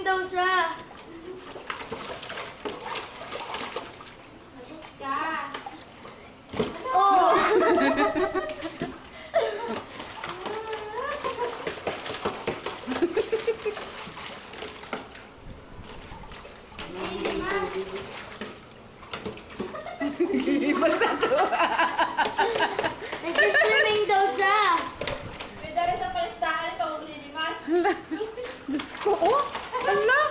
swimming daw siya. Sagot ka. Oh! Nag-swimming daw siya. Pwede rin sa palistakan pa maglilimas. Diyos ko, oh! Ala!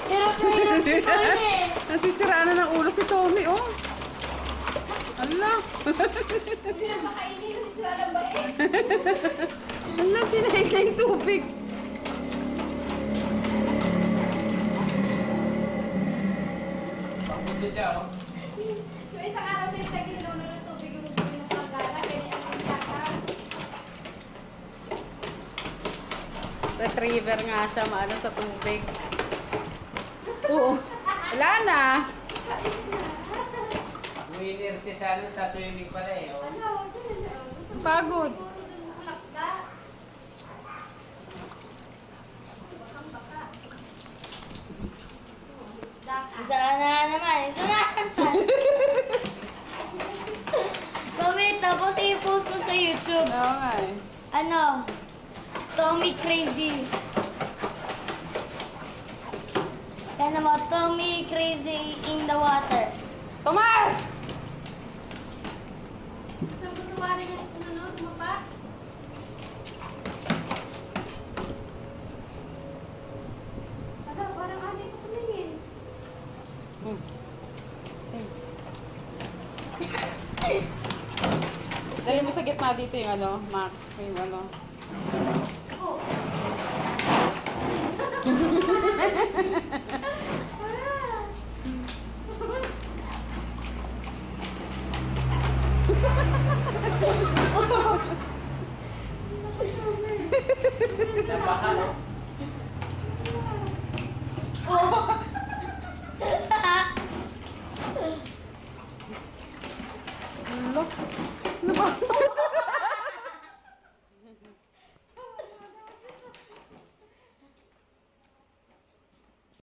Hirap na hirap si Tony. Nasisiraan na ng ulo si Tommy, oh! Ala! Hindi na makainin kasi sila ng bait. Ala, sinahit na yung tubig! Pagpunta siya, oh. So isang araw pinitagin na ng tubig yung bigyan ng paggana. Kaya ang yaka. Retriever nga siya, maano sa tubig. Oo. Wala na! Winner siya sa, ano, sa swimming pala eh. Oh. Pagod. Isa na naman. Isa na naman. Mami, tapos i-post mo sa YouTube. Oo nga eh. Ano? Tommy Crazy. Yan naman, Tommy Crazy in the water. Tomas! Gusto mo rin yung tumapa? Aba, parang ate ko tumingin. Dali mo sa gitna dito yung ano, Mac. Yung ano. Oh. Nabaha, oh. Ano ba?